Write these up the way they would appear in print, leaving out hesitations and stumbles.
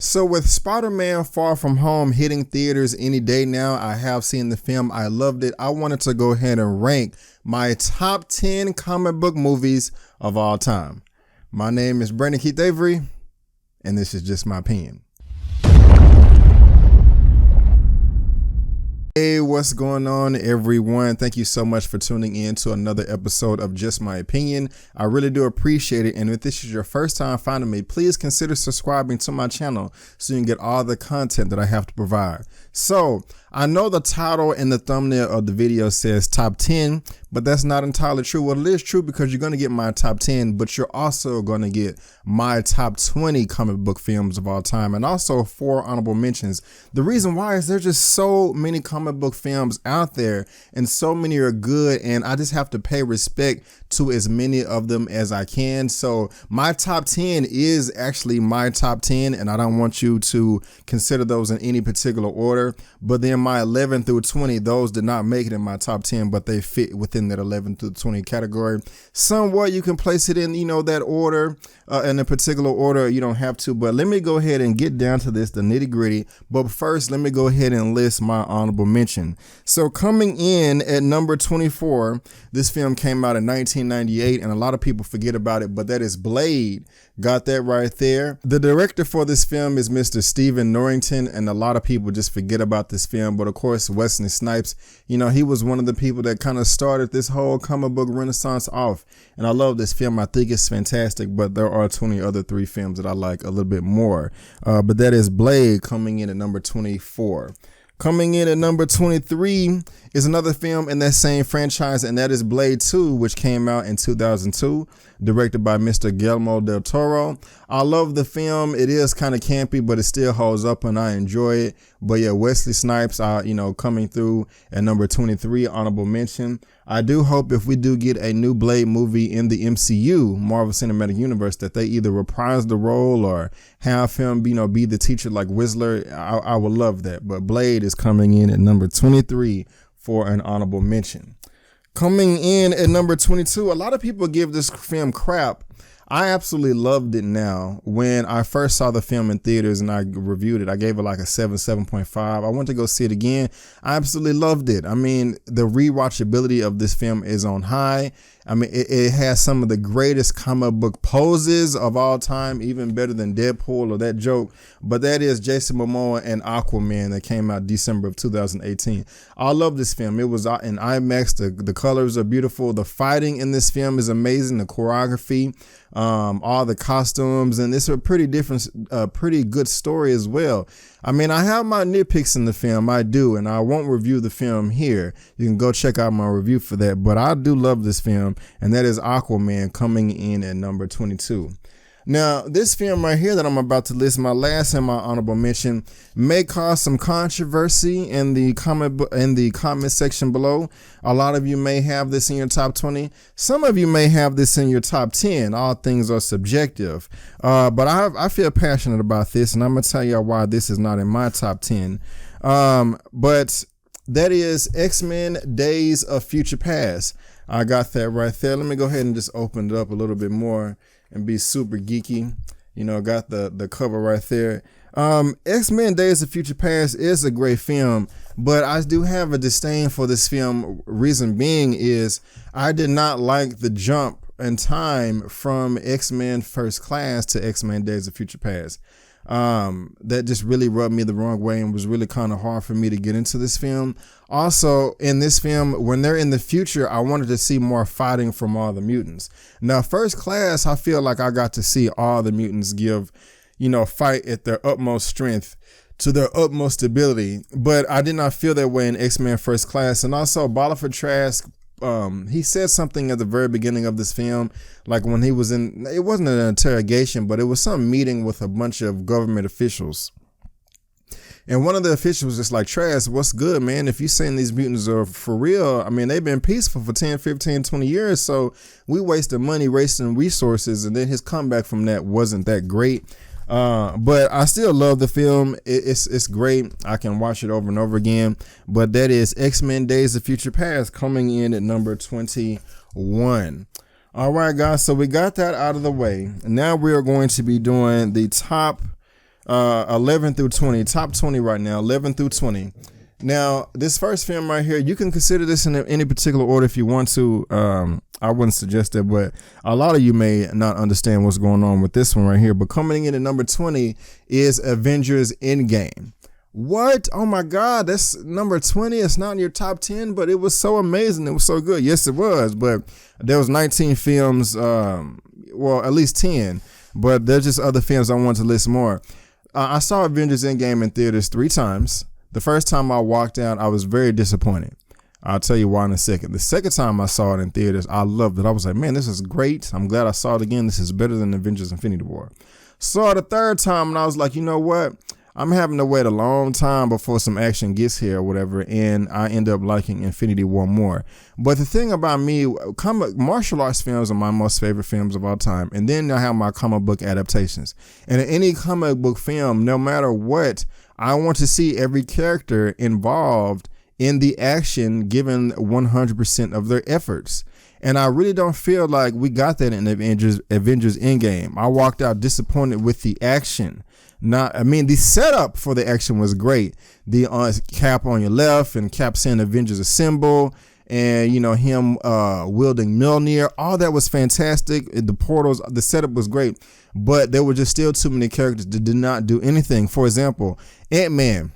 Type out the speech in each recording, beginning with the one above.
So with Spider-Man Far From Home hitting theaters any day now, I have seen the film. I loved it. I wanted to go ahead and rank my top 10 comic book movies of all time. My name is Brandon Keith Avery, and this is just my opinion. Hey, what's going on, everyone? Thank you so much for tuning in to another episode of Just My Opinion. I really do appreciate it. And if this is your first time finding me, please consider subscribing to my channel so you can get all the content that I have to provide. So I know the title and the thumbnail of the video says top 10, but that's not entirely true. Well, it is true because you're going to get my top 10, but you're also going to get my top 20 comic book films of all time, and also 4 honorable mentions. The reason why is there's just so many comic book films out there, and so many are good, and I just have to pay respect to as many of them as I can. So my top 10 is actually my top 10, and I don't want you to consider those in any particular order. But then my 11 through 20, those did not make it in my top 10, but they fit within that 11 through 20 category. Somewhat you can place it in, that order, in a particular order. You don't have to, but let me go ahead and get down to this, the nitty gritty. But first, let me go ahead and list my honorable mention. So coming in at number 24, this film came out in 1998, and a lot of people forget about it, but that is Blade. Got that right there. The director for this film is Mr. Stephen Norrington, and a lot of people just forget about this film. But of course, Wesley Snipes, he was one of the people that kind of started this whole comic book renaissance off. And I love this film. I think it's fantastic, but there are 20 other 3 films that I like a little bit more. But that is Blade coming in at number 24. Coming in at number 23 is another film in that same franchise, and that is Blade 2, which came out in 2002, directed by Mr. Guillermo del Toro. I love the film. It is kind of campy, but it still holds up, and I enjoy it. But yeah, Wesley Snipes, coming through at number 23, honorable mention. I do hope if we do get a new Blade movie in the MCU, Marvel Cinematic Universe, that they either reprise the role or have him, be the teacher like Whistler. I would love that. But Blade is coming in at number 23 for an honorable mention. Coming in at number 22, a lot of people give this film crap. I absolutely loved it now. When I first saw the film in theaters and I reviewed it, I gave it like a 7.5. I went to go see it again. I absolutely loved it. I mean, the rewatchability of this film is on high. I mean, it has some of the greatest comic book poses of all time, even better than Deadpool or that joke. But that is Jason Momoa and Aquaman that came out December of 2018. I love this film. It was in IMAX. The colors are beautiful. The fighting in this film is amazing. The choreography, all the costumes, and it's a pretty good story as well. I mean, I have my nitpicks in the film. I do, and I won't review the film here. You can go check out my review for that. But I do love this film, and that is Aquaman coming in at number 22. Now, this film right here that I'm about to list, my last and my honorable mention, may cause some controversy in the comment section below. A lot of you may have this in your top 20. Some of you may have this in your top 10. All things are subjective. But I feel passionate about this, and I'm going to tell you why this is not in my top 10. But that is X-Men Days of Future Past. I got that right there. Let me go ahead and just open it up a little bit more and be super geeky. Got the cover right there. X-Men Days of Future Past is a great film, but I do have a disdain for this film. Reason being is I did not like the jump in time from X-Men First Class to X-Men Days of Future Past. That just really rubbed me the wrong way and was really kind of hard for me to get into this film. Also, in this film, when they're in the future, I wanted to see more fighting from all the mutants. Now, First Class, I feel like I got to see all the mutants give, fight at their utmost strength to their utmost ability. But I did not feel that way in X-Men First Class. And also, Bolivar Trask, he said something at the very beginning of this film, like when he was it wasn't an interrogation, but it was some meeting with a bunch of government officials. And one of the officials was just like, Trask, what's good, man? If you saying these mutants are for real, I mean, they've been peaceful for 10, 15, 20 years. So we wasted money, wasting resources. And then his comeback from that wasn't that great. But I still love the film. It's great. I can watch it over and over again. But that is X-Men Days of Future Past coming in at number 21. All right, guys. So we got that out of the way. Now we are going to be doing the top 11 through 20, top 20 right now, 11 through 20. Now, this first film right here, you can consider this in any particular order if you want to. I wouldn't suggest that, but a lot of you may not understand what's going on with this one right here. But coming in at number 20 is Avengers In Game. What? Oh my God, that's number 20. It's not in your top 10, but it was so amazing. It was so good. Yes, it was. But there was 19 films, well, at least 10. But there's just other films I want to list more. I saw Avengers Endgame in theaters 3 times. The first time I walked out, I was very disappointed. I'll tell you why in a second. The second time I saw it in theaters, I loved it. I was like, man, this is great. I'm glad I saw it again. This is better than Avengers Infinity War. Saw it a third time, and I was like, you know what? I'm having to wait a long time before some action gets here or whatever, and I end up liking Infinity War more. But the thing about me, martial arts films are my most favorite films of all time, and then I have my comic book adaptations. And in any comic book film, no matter what, I want to see every character involved in the action given 100% of their efforts. And I really don't feel like we got that in Avengers Endgame. I walked out disappointed with the action. The setup for the action was great. The Cap on your left and Cap saying Avengers Assemble, and him wielding Mjolnir, all that was fantastic. The portals, the setup was great, but there were just still too many characters that did not do anything. For example, Ant-Man.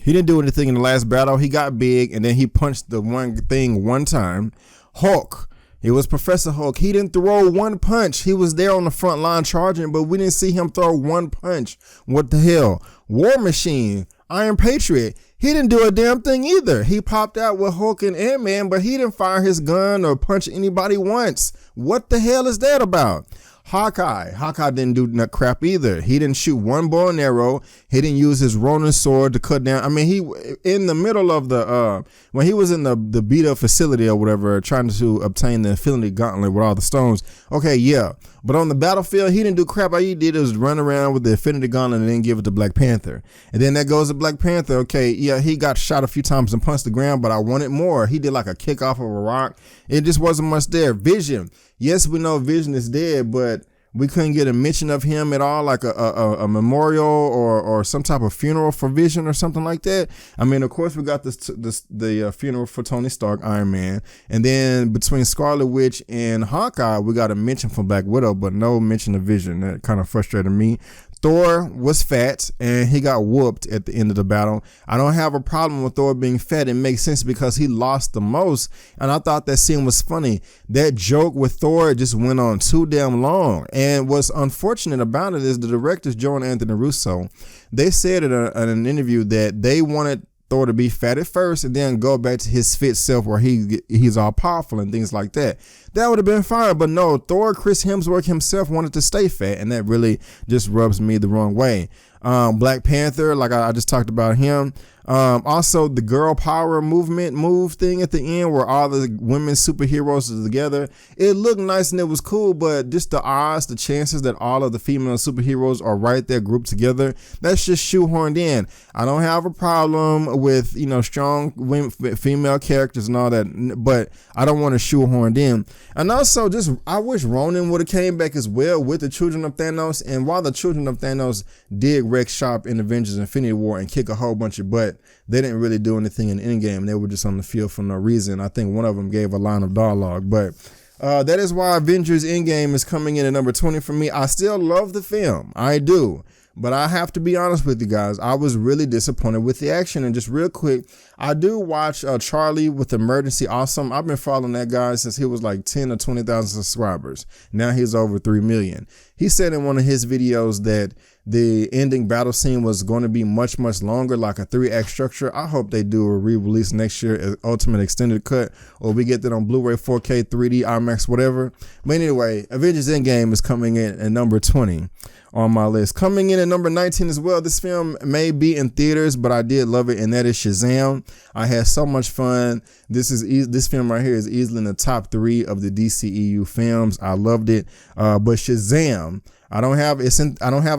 He didn't do anything in the last battle. He got big and then he punched the one thing one time. Hulk. It was Professor Hulk. He didn't throw one punch. He was there on the front line charging, but we didn't see him throw one punch. What the hell? War Machine. Iron Patriot. He didn't do a damn thing either. He popped out with Hulk and Ant-Man, but he didn't fire his gun or punch anybody once. What the hell is that about? Hawkeye didn't do that crap either. He didn't shoot one bow and arrow. He didn't use his Ronin sword to cut down. He in the middle of the when he was in the beat up facility or whatever, trying to obtain the Infinity Gauntlet with all the stones. Okay, yeah, but on the battlefield, he didn't do crap. All he did was run around with the Infinity Gauntlet and then give it to Black Panther. And then that goes to Black Panther. Okay, yeah, he got shot a few times and punched the ground, but I wanted more. He did like a kick off of a rock. It just wasn't much there. Vision. Yes, we know Vision is dead, but we couldn't get a mention of him at all, like a memorial or some type of funeral for Vision or something like that. Of course, we got the funeral for Tony Stark, Iron Man. And then between Scarlet Witch and Hawkeye, we got a mention for Black Widow, but no mention of Vision. That kind of frustrated me. Thor was fat and he got whooped at the end of the battle. I don't have a problem with Thor being fat. It makes sense because he lost the most. And I thought that scene was funny. That joke with Thor just went on too damn long. And what's unfortunate about it is the directors, Joe and Anthony Russo, they said in an interview that they wanted Thor to be fat at first and then go back to his fit self where he's all powerful and things like that. That would have been fine, but no, Thor, Chris Hemsworth himself wanted to stay fat, and that really just rubs me the wrong way. Black Panther, like I just talked about him. Also the girl power move thing at the end where all the women superheroes are together. It looked nice and it was cool, but just the odds, the chances that all of the female superheroes are right there grouped together, that's just shoehorned in. I don't have a problem with, strong women, female characters and all that, but I don't want to shoehorned in. And also I wish Ronan would have came back as well with the Children of Thanos. And while the Children of Thanos did wreck shop in Avengers Infinity War and kick a whole bunch of butt, they didn't really do anything in Endgame. They were just on the field for no reason. I think one of them gave a line of dialogue, but that is why Avengers Endgame is coming in at number 20 for me. I still love the film. I do. But I have to be honest with you guys. I was really disappointed with the action. And just real quick, I do watch Charlie with Emergency Awesome. I've been following that guy since he was like 10 or 20,000 subscribers. Now he's over 3 million. He said in one of his videos that the ending battle scene was going to be much, much longer, like a 3-act structure. I hope they do a re-release next year, Ultimate Extended Cut, or we get that on Blu-ray, 4K, 3D, IMAX, whatever. But anyway, Avengers Endgame is coming in at number 20 on my list. Coming in at number 19 as well. This film may be in theaters, but I did love it, and that is Shazam. I had so much fun. This film right here is easily in the top 3 of the DCEU films. I loved it. But Shazam, I don't have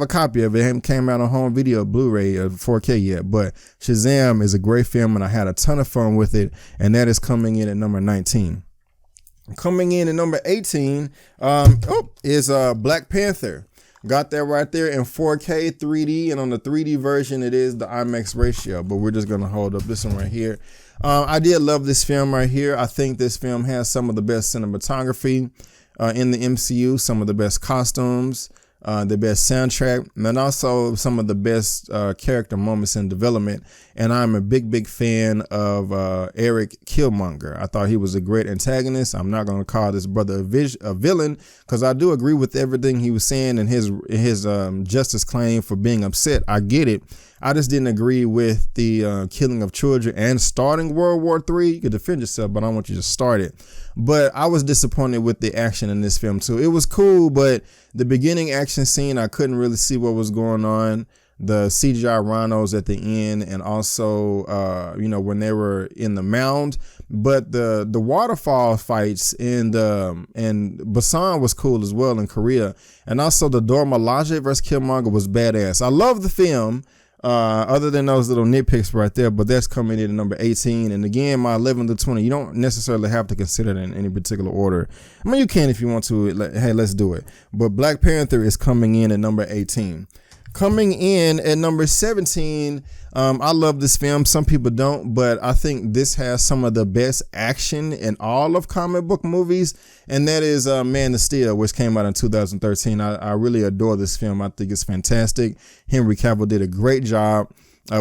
a copy of it. It hasn't came out on home video, Blu-ray, or 4K yet. But Shazam is a great film, and I had a ton of fun with it. And that is coming in at number 19. Coming in at number 18 is Black Panther. Got that right there in 4K 3D, and on the 3D version it is the IMAX ratio, but we're just gonna hold up this one right here. I did love this film right here. I think this film has some of the best cinematography in the MCU, some of the best costumes, the best soundtrack, and also some of the best character moments in development. And I'm a big fan of Eric Killmonger. I thought he was a great antagonist. I'm not going to call this brother a villain, because I do agree with everything he was saying and his justice claim for being upset. I get it. I just didn't agree with the killing of children and starting World War III. You could defend yourself, but I don't want you to start it. But I was disappointed with the action in this film too. It was cool, but the beginning action scene, I couldn't really see what was going on. The CGI rhinos at the end, and also, when they were in the mound. But the waterfall fights and Busan was cool as well in Korea. And also the Dora Milaje versus Killmonger was badass. I love the film. Other than those little nitpicks right there, but that's coming in at number 18. And again, my 11 to 20, you don't necessarily have to consider it in any particular order. I mean, you can if you want to. Hey, let's do it. But Black Panther is coming in at number 18. Coming in at number 17, I love this film. Some people don't, but I think this has some of the best action in all of comic book movies, and that is Man of Steel, which came out in 2013. I really adore this film. I think it's fantastic. Henry Cavill did a great job.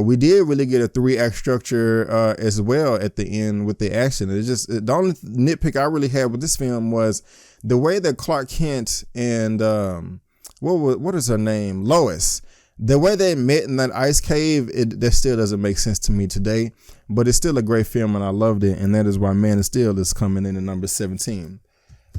We did really get a 3-act structure as well at the end with the action. It's just the only nitpick I really had with this film was the way that Clark Kent and what is her name? Lois. The way they met in that ice cave, that still doesn't make sense to me today, but it's still a great film and I loved it, and that is why Man of Steel is coming in at number 17.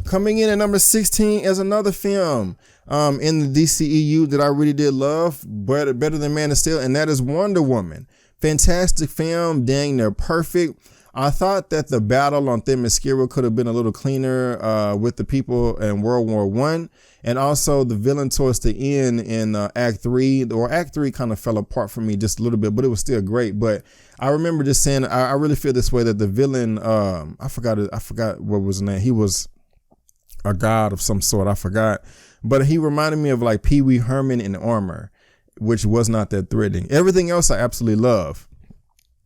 Coming in at number 16 is another film in the DCEU that I really did love, but better than Man of Steel, and that is Wonder Woman. Fantastic film, dang near perfect. I thought that the battle on Themyscira could have been a little cleaner with the people in World War I. And also the villain towards the end in Act 3, or Act 3 kind of fell apart for me just a little bit, but it was still great. But I remember just saying, I really feel this way, that the villain, I forgot what was his name. He was a god of some sort, I forgot. But he reminded me of like Pee Wee Herman in armor, which was not that threatening. Everything else I absolutely love.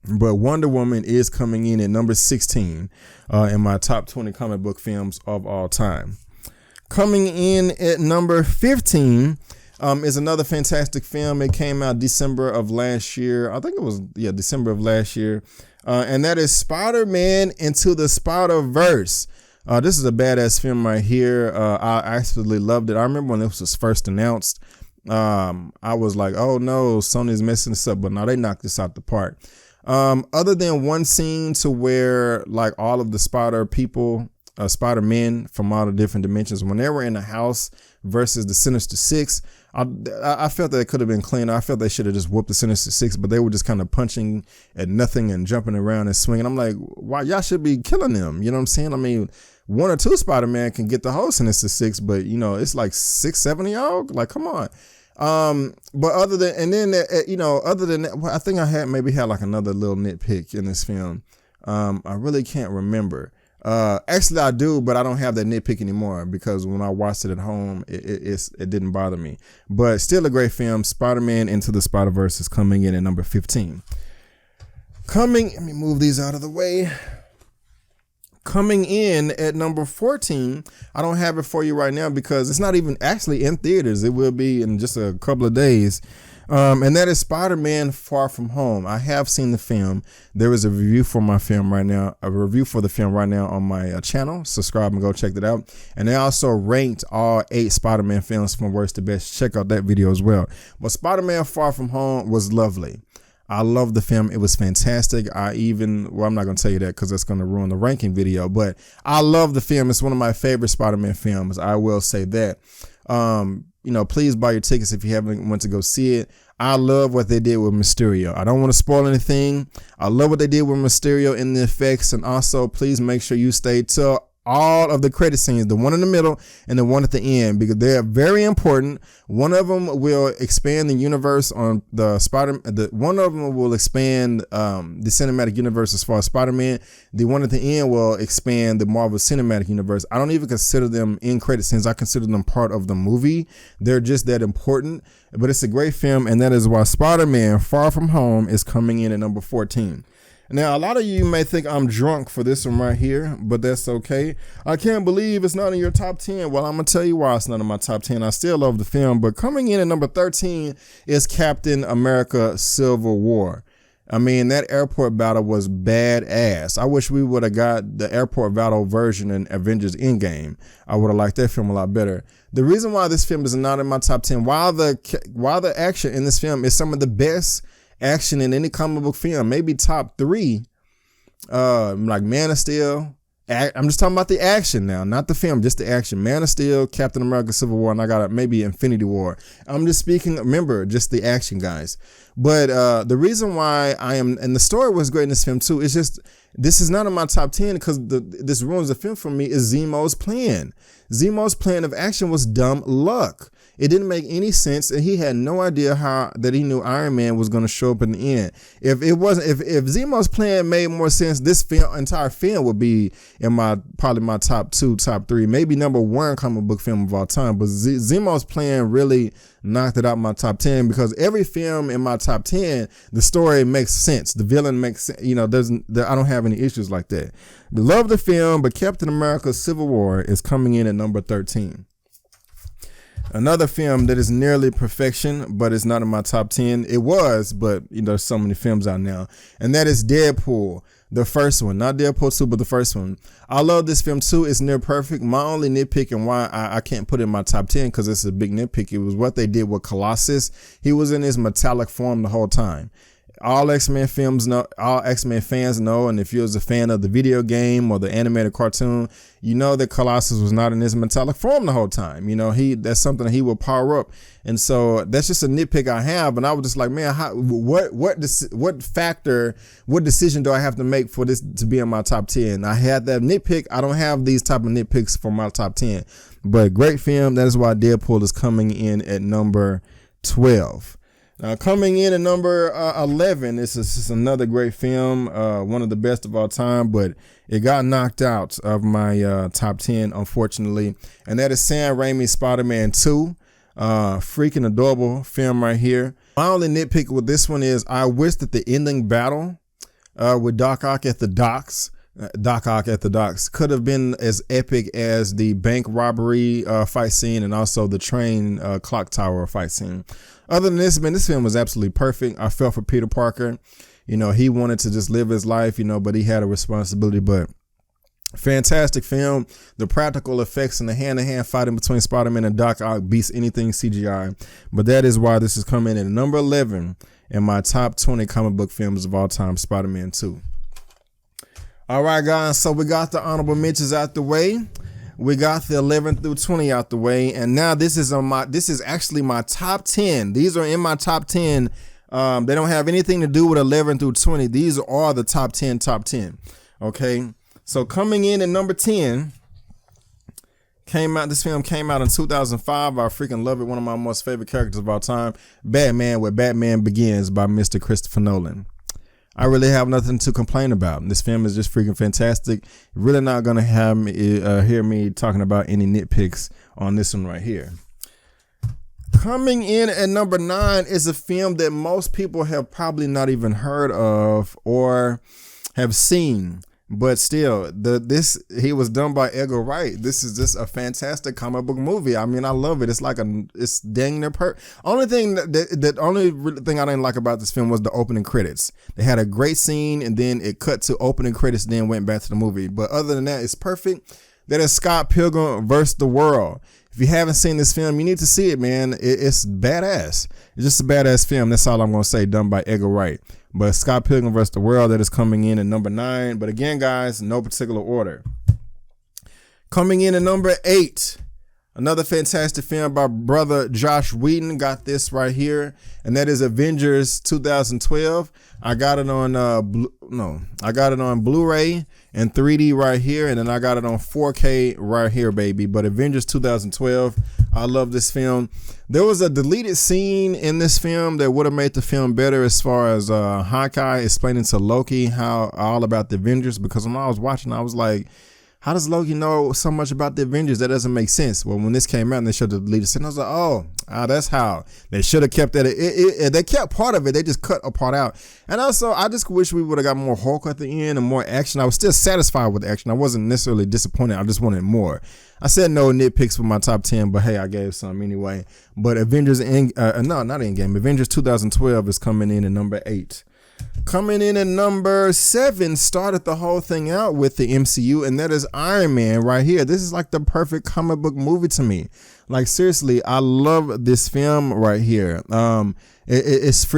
But Wonder Woman is coming in at number 16 in my top 20 comic book films of all time. Coming in at number 15 is another fantastic film. It came out December of last year. I think it was, December of last year. And that is Spider-Man Into the SpiderVerse. This is a badass film right here. I absolutely loved it. I remember when this was first announced. I was like, oh no, Sony's messing this up. But no, they knocked this out the park. Other than one scene to where like all of the Spider-Men from all the different dimensions, when they were in the house versus the Sinister Six, I felt that it could have been cleaner. I felt they should have just whooped the Sinister Six, but they were just kind of punching at nothing and jumping around and swinging. I'm like, why y'all should be killing them? You know what I'm saying? I mean, 1 or 2 Spider-Man can get the whole Sinister Six, but it's like 6, 7 of y'all. Like, come on. But other than that, I think I had like another little nitpick in this film. I really can't remember. Actually I do, but I don't have that nitpick anymore because when I watched it at home, it didn't bother me. But still a great film. Spider-Man Into the Spider-Verse is coming in at number 15. Let me move these out of the way. Coming in at number 14, I don't have it for you right now because it's not even actually in theaters. It will be in just a couple of days. And that is Spider-Man Far From Home. I have seen the film. There is a review for the film right now on my channel. Subscribe and go check that out. And they also ranked all 8 Spider-Man films from worst to best. Check out that video as well. But Spider-Man Far From Home was lovely. I love the film. It was fantastic. I'm not going to tell you that because that's going to ruin the ranking video, but I love the film. It's one of my favorite Spider-Man films. I will say that. Please buy your tickets if you haven't went to go see it. I love what they did with Mysterio. I don't want to spoil anything. I love what they did with Mysterio in the effects. And also, please make sure you stay till all of the credit scenes, the one in the middle and the one at the end, because they're very important. One of them will expand the universe on the one of them will expand the cinematic universe as far as Spider-Man. The one at the end will expand the Marvel Cinematic Universe. I don't even consider them in credit scenes. I consider them part of the movie. They're just that important, but it's a great film, and that is why Spider-Man Far From Home is coming in at number 14. Now, a lot of you may think I'm drunk for this one right here, but that's okay. I can't believe it's not in your top 10. Well, I'm going to tell you why it's not in my top 10. I still love the film, but coming in at number 13 is Captain America Civil War. I mean, that airport battle was badass. I wish we would have got the airport battle version in Avengers In Game. I would have liked that film a lot better. The reason why this film is not in my top 10, while the action in this film is some of the best action in any comic book film, maybe top 3, like Man of Steel. I'm just talking about the action now, not the film, just the action. Man of Steel, Captain America Civil War, and I got maybe Infinity War. I'm just speaking, remember, just the action, guys. But the reason why and the story was great in this film too, it's just, this is not in my top 10 because this ruins the film for me, is Zemo's plan. Zemo's plan of action was dumb luck. It didn't make any sense, and he had no idea that he knew Iron Man was going to show up in the end. If Zemo's plan made more sense, this entire film would be in probably my top 2, top 3, maybe number 1 comic book film of all time. But Zemo's plan really knocked it out my top 10, because every film in my top 10, the story makes sense, the villain makes sense. You know, I don't have any issues like that. Love the film, but Captain America Civil War is coming in at number 13. Another film that is nearly perfection, but it's not in my top 10. It was, but you know, there's so many films out now. And that is Deadpool, the first one. Not Deadpool 2, but the first one. I love this film too. It's near perfect. My only nitpick and why I can't put it in my top 10, because it's a big nitpick, it was what they did with Colossus. He was in his metallic form the whole time. All X-Men fans know, and if you're a fan of the video game or the animated cartoon, you know that Colossus was not in his metallic form the whole time. You know, that's something that he will power up. And so that's just a nitpick I have. And I was just like, man, what decision do I have to make for this to be in my top 10? I had that nitpick. I don't have these type of nitpicks for my top 10, but great film. That is why Deadpool is coming in at number 12. Coming in at number 11, this is another great film, one of the best of all time, but it got knocked out of my top 10, unfortunately, and that is Sam Raimi's Spider-Man II. Freaking adorable film right here. My only nitpick with this one is I wish that the ending battle with Doc Ock at the docks could have been as epic as the bank robbery fight scene, and also the train clock tower fight scene. Other than this, man, this film was absolutely perfect. I felt for Peter Parker. You know, he wanted to just live his life, you know, but he had a responsibility. But fantastic film. The practical effects and the hand-to-hand fighting between Spider-Man and Doc Ock beats anything CGI. But that is why this is coming in at number 11 in my top 20 comic book films of all time, Spider-Man 2. All right, guys, so we got the honorable mentions out the way. We got the 11 through 20 out the way, and now this is actually my top 10. These are in my top 10. They don't have anything to do with 11 through 20. These are the top 10. Okay, so coming in at number 10, this film came out in 2005. I freaking love it. One of my most favorite characters of all time, Batman, where Batman Begins by Mr. Christopher Nolan. I really have nothing to complain about. This film is just freaking fantastic. Really not going to have me, hear me talking about any nitpicks on this one right here. Coming in at number 9 is a film that most people have probably not even heard of or have seen. But still, he was done by Edgar Wright. This is just a fantastic comic book movie. I mean, I love it. It's dang near only thing I didn't like about this film was the opening credits. They had a great scene, and then it cut to opening credits, then went back to the movie. But other than that, it's perfect. That is Scott Pilgrim vs. the World. If you haven't seen this film, you need to see it, man. It's badass. It's just a badass film. That's all I'm going to say, done by Edgar Wright. But Scott Pilgrim vs. the World, that is coming in at number 9. But again, guys, no particular order. Coming in at number 8, Another fantastic film by brother Josh Whedon. Got this right here, and that is Avengers 2012. I got it on I got it on Blu-ray and 3D right here, and then I got it on 4K right here, baby. But Avengers 2012, I love this film. There was a deleted scene in this film that would have made the film better, as far as Hawkeye explaining to Loki how all about the Avengers, because when I was watching, I was like, how does Loki know so much about the Avengers? That doesn't make sense. Well, when this came out and they showed the deleted scene, I was like, oh, that's how. They should have kept that. They kept part of it. They just cut a part out. And also, I just wish we would have got more Hulk at the end and more action. I was still satisfied with the action. I wasn't necessarily disappointed. I just wanted more. I said no nitpicks for my top 10, but hey, I gave some anyway. But Avengers Avengers 2012 is coming in at number 8. Coming in at number 7, started the whole thing out with the MCU, and that is Iron Man right here. This is like the perfect comic book movie to me. Like, seriously, I love this film right here. It's just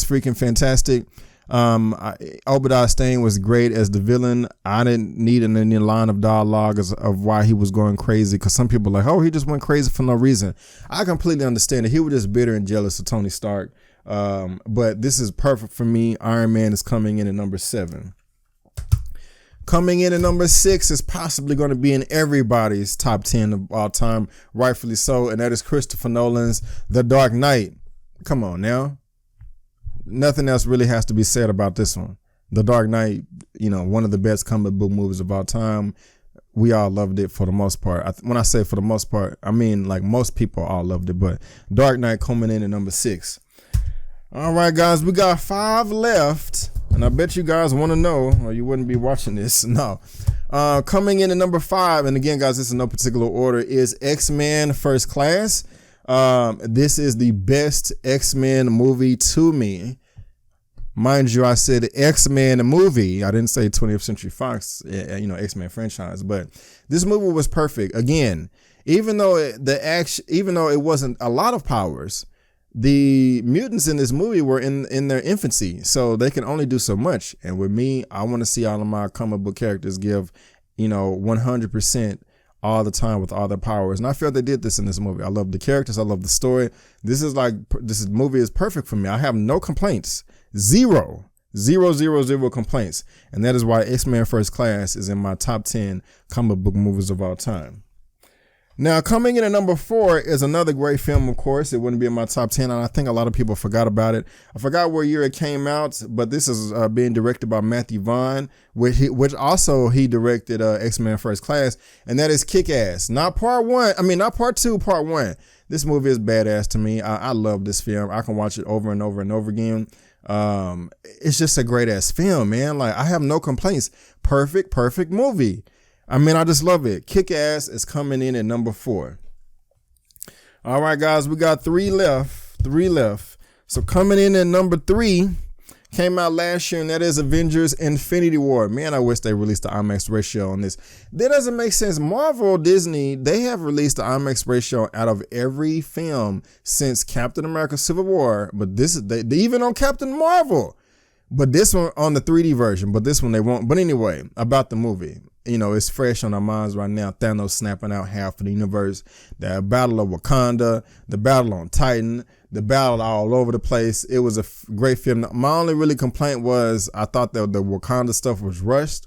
freaking fantastic. Obadiah Stane was great as the villain. I didn't need any line of dialogue of why he was going crazy, because some people are like, oh, he just went crazy for no reason. I completely understand it. He was just bitter and jealous of Tony Stark. But this is perfect for me. Iron Man is coming in at number 7. Coming in at number 6 is possibly going to be in everybody's top 10 of all time, rightfully so, and that is Christopher Nolan's The Dark Knight. Come on now. Nothing else really has to be said about this one. The Dark Knight, one of the best comic book movies of all time. We all loved it for the most part. When I say for the most part, I mean like most people all loved it, but Dark Knight coming in at number 6. All right, guys, we got 5 left, and I bet you guys want to know, or you wouldn't be watching this. No. Coming in at number 5, and again, guys, this is no particular order, is X-Men First Class. This is the best X-Men movie to me. Mind you, I said X-Men movie. I didn't say 20th Century Fox, X-Men franchise, but this movie was perfect. Again, even though it wasn't a lot of powers, the mutants in this movie were in their infancy, so they can only do so much. And with me, I want to see all of my comic book characters give, 100% all the time with all their powers. And I felt they did this in this movie. I love the characters. I love the story. This movie is perfect for me. I have no complaints. Zero complaints. And that is why X-Men First Class is in my top 10 comic book movies of all time. Now, coming in at number 4 is another great film, of course. It wouldn't be in my top 10, and I think a lot of people forgot about it. I forgot what year it came out, but this is being directed by Matthew Vaughn, which also he directed X-Men First Class, and that is KickAss. Not part 2, part 1. This movie is badass to me. I love this film. I can watch it over and over and over again. It's just a great-ass film, man. Like, I have no complaints. Perfect movie. I just love it. Kick-Ass is coming in at number 4. All right, guys, we got 3 left. So coming in at number 3, came out last year, and that is Avengers Infinity War. Man, I wish they released the IMAX ratio on this. That doesn't make sense. Marvel, Disney, they have released the IMAX ratio out of every film since Captain America Civil War, but they even on Captain Marvel. But this one on the 3D version, but this one they won't. But anyway, about the movie. It's fresh on our minds right now. Thanos snapping out half of the universe. The battle of Wakanda, the battle on Titan, the battle all over the place. It was a great film. My only really complaint was I thought that the Wakanda stuff was rushed.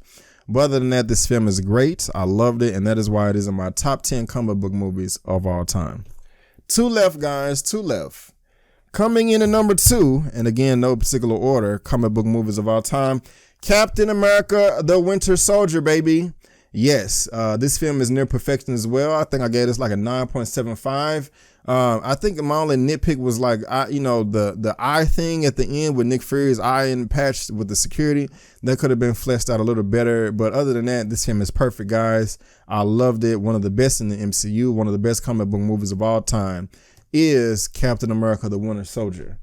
But other than that, this film is great. I loved it, and that is why it is in my top 10 comic book movies of all time. 2 left, guys. 2 left. Coming in at number 2, and again, no particular order, comic book movies of all time, Captain America, the Winter Soldier, baby. Yes, this film is near perfection as well. I think I gave this like a 9.75. I think my only nitpick was like, the eye thing at the end with Nick Fury's eye and patch with the security. That could have been fleshed out a little better. But other than that, this film is perfect, guys. I loved it. One of the best in the MCU, one of the best comic book movies of all time is Captain America, the Winter Soldier.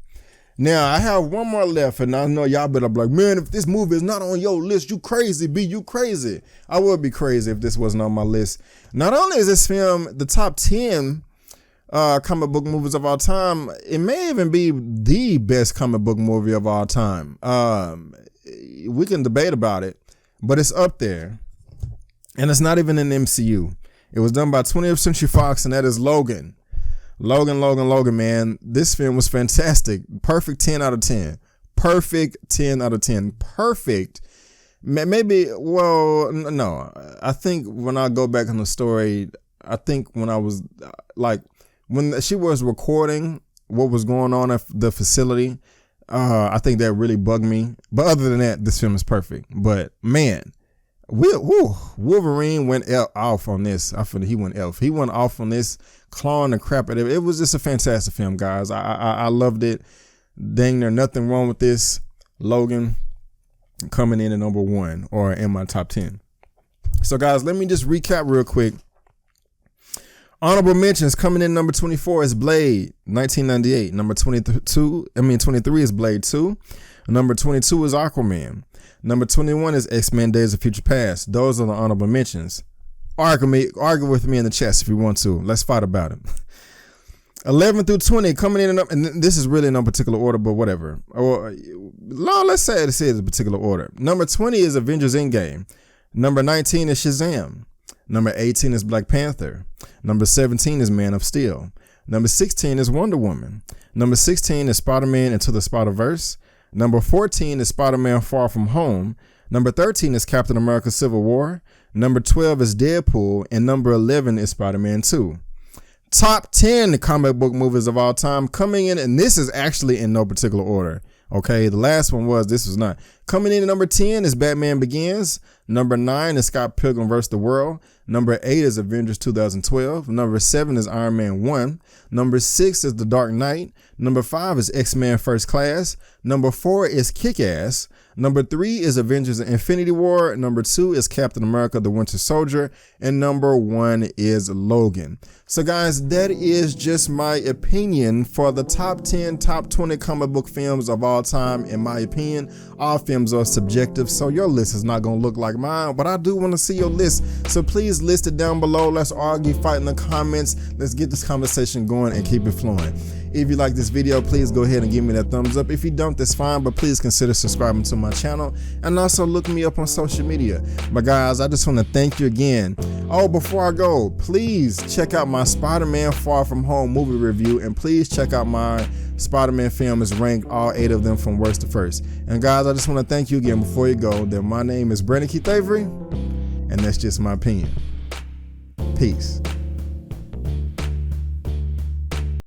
Now, I have one more left, and I know y'all better be like, man, if this movie is not on your list, you crazy, B, you crazy. I would be crazy if this wasn't on my list. Not only is this film the top 10 comic book movies of all time, it may even be the best comic book movie of all time. We can debate about it, but it's up there. And it's not even in the MCU. It was done by 20th Century Fox, and that is Logan. Logan, man. This film was fantastic. Perfect 10 out of 10. Perfect 10 out of 10. Perfect. Maybe, well, no. I think when I go back on the story, I think when I was, like, when she was recording what was going on at the facility, I think that really bugged me. But other than that, this film is perfect. But, man, Wolverine went off on this. He went off on this, clawing the crap out of it. It was just a fantastic film, guys. I loved it. Dang, there's nothing wrong with this. Logan coming in at number 1 or in my top 10. So, guys, let me just recap real quick. Honorable mentions coming in number 24 is Blade, 1998. Number 23 is Blade 2. Number 22 is Aquaman. Number 21 is X-Men Days of Future Past. Those are the honorable mentions. Argue with me in the chat if you want to. Let's fight about it. 11 through 20 coming in, and this is really in no particular order, but whatever. Or let's say it is a particular order. Number 20 is Avengers In Game. Number 19 is Shazam. Number 18 is Black Panther. Number 17 is Man of Steel. Number 16 is Wonder Woman. Number 16 is Spider-Man Into the SpiderVerse. Number 14 is Spider-Man Far From Home. Number 13 is Captain America Civil War. Number 12 is Deadpool. And number 11 is SpiderMan II. Top 10 comic book movies of all time coming in, and this is actually in no particular order. Okay, the last one this was not. Coming in at number 10 is Batman Begins. Number 9 is Scott Pilgrim vs. the World. Number 8 is Avengers 2012. Number 7 is Iron Man 1. Number 6 is The Dark Knight. Number 5 is X-Men First Class. Number 4 is KickAss. Number 3 is Avengers Infinity War. Number 2 is Captain America the Winter Soldier. And number 1 is Logan. So, guys, that is just my opinion for the top 10, top 20 comic book films of all time. In my opinion, all films are subjective, so your list is not going to look like mine, but I do want to see your list. So please list it down below. Let's argue, fight in the comments. Let's get this conversation going and keep it flowing. If you like this video, please go ahead and give me that thumbs up. If you don't, that's fine, but please consider subscribing to my channel and also look me up on social media. But guys, I just want to thank you again. Oh, before I go, please check out my Spider-Man Far From Home movie review, and please check out my Spider-Man film is ranked all 8 of them from worst to first. And guys, I just want to thank you again before you go that my name is Brandon Keith Avery, and that's just my opinion. Peace.